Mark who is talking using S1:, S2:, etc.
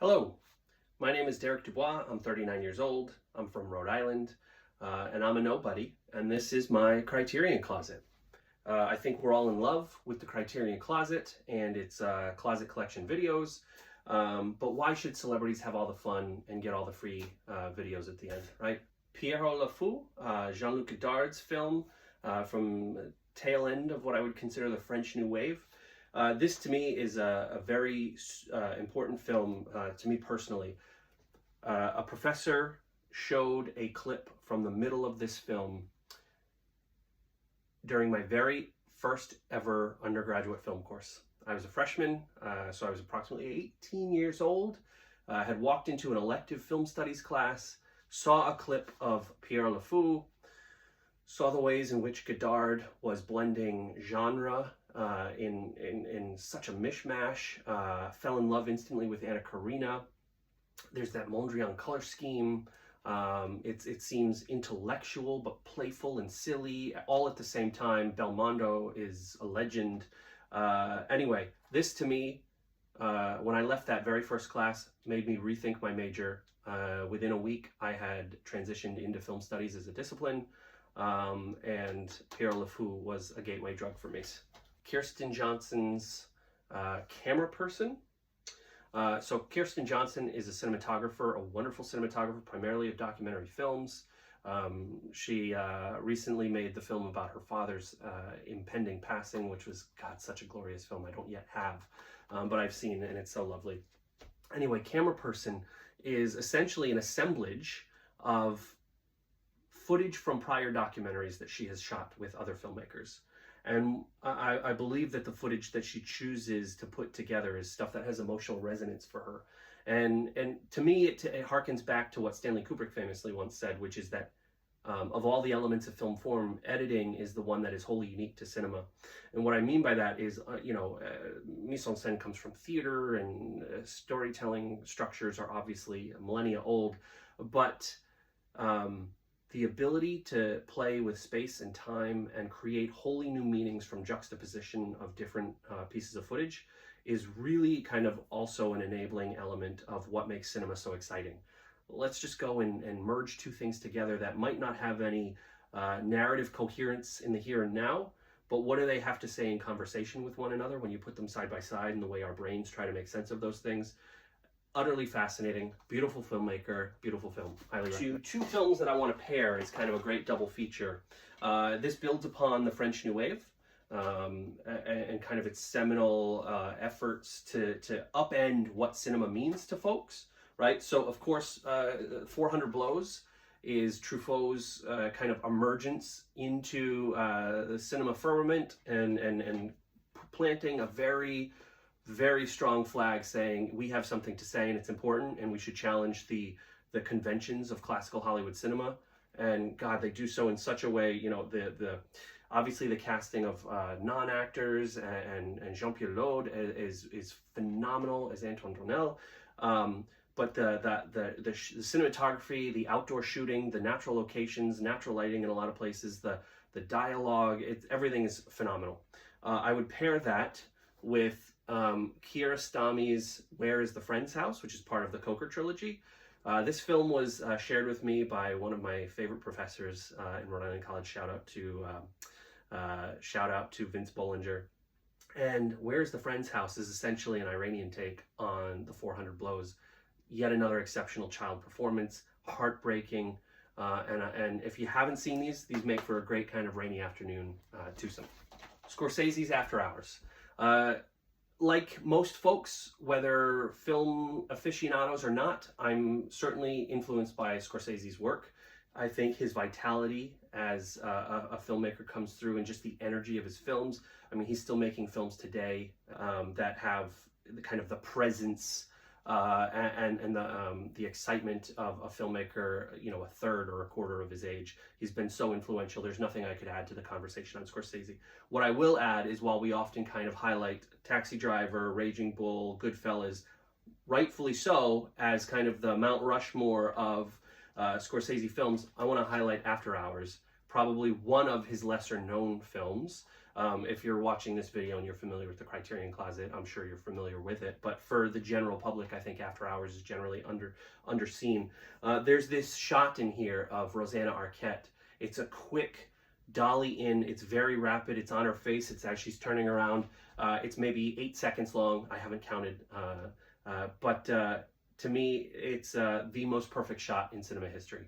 S1: Hello, my name is Derek Dubois. I'm 39 years old. I'm from Rhode Island, and I'm a nobody, and this is my Criterion closet. I think we're all in love with the Criterion closet and its closet collection videos, but why should celebrities have all the fun and get all the free videos at the end, right? Pierre Le Fou, Jean-Luc Godard's film from the tail end of what I would consider the French New Wave. This to me is a very important film to me personally. A professor showed a clip from the middle of this film during my very first ever undergraduate film course. I was a freshman, so I was approximately 18 years old. I had walked into an elective film studies class, saw a clip of Pierre Le Fou, saw the ways in which Godard was blending genre in such a mishmash, fell in love instantly with Anna Karina. There's that Mondrian color scheme. It seems intellectual but playful and silly all at the same time. Belmondo is a legend. Anyway, this to me, when I left that very first class, made me rethink my major. Within a week, I had transitioned into film studies as a discipline, and Pierre Le Fou was a gateway drug for me. Kirsten Johnson's camera person. So Kirsten Johnson is a cinematographer, a wonderful cinematographer, primarily of documentary films. She recently made the film about her father's impending passing, which was, God, such a glorious film I don't yet have, but I've seen, and it's so lovely. Anyway, camera person is essentially an assemblage of footage from prior documentaries that she has shot with other filmmakers. And I believe that the footage that she chooses to put together is stuff that has emotional resonance for her. And to me, it harkens back to what Stanley Kubrick famously once said, which is that of all the elements of film form, editing is the one that is wholly unique to cinema. And what I mean by that is, mise en scène comes from theater, and storytelling structures are obviously millennia old, but the ability to play with space and time and create wholly new meanings from juxtaposition of different pieces of footage is really kind of also an enabling element of what makes cinema so exciting. Let's just go and merge two things together that might not have any narrative coherence in the here and now, but what do they have to say in conversation with one another when you put them side by side, and the way our brains try to make sense of those things. Utterly fascinating, beautiful filmmaker, beautiful film. Highly recommend. Two films that I want to pair is kind of a great double feature. This builds upon the French New Wave and kind of its seminal efforts to upend what cinema means to folks, right? So, of course, 400 Blows is Truffaut's kind of emergence into the cinema firmament and planting a very strong flag saying we have something to say and it's important and we should challenge the conventions of classical Hollywood cinema. And God, they do so in such a way, the obviously the casting of non-actors and Jean-Pierre Laude is phenomenal as Antoine Doinel. But the cinematography, the outdoor shooting, the natural locations, natural lighting in a lot of places, the dialogue, everything is phenomenal. I would pair that with Kiarostami's Where is the Friend's House, which is part of the Coker trilogy. This film was shared with me by one of my favorite professors in Rhode Island College. Shout out to Vince Bollinger. And Where is the Friend's House is essentially an Iranian take on the 400 Blows. Yet another exceptional child performance, heartbreaking. And if you haven't seen these make for a great kind of rainy afternoon twosome. Scorsese's After Hours. Like most folks, whether film aficionados or not, I'm certainly influenced by Scorsese's work. I think his vitality as a filmmaker comes through in just the energy of his films. I mean, he's still making films today that have the kind of the presence and the excitement of a filmmaker, a third or a quarter of his age. He's been so influential. There's nothing I could add to the conversation on Scorsese. What I will add is, while we often kind of highlight Taxi Driver, Raging Bull, Goodfellas, rightfully so, as kind of the Mount Rushmore of Scorsese films, I want to highlight After Hours, probably one of his lesser known films. If you're watching this video and you're familiar with the Criterion Closet, I'm sure you're familiar with it. But for the general public, I think After Hours is generally underseen. There's this shot in here of Rosanna Arquette. It's a quick dolly in. It's very rapid. It's on her face. It's as she's turning around. It's maybe 8 seconds long. I haven't counted. But to me, it's the most perfect shot in cinema history.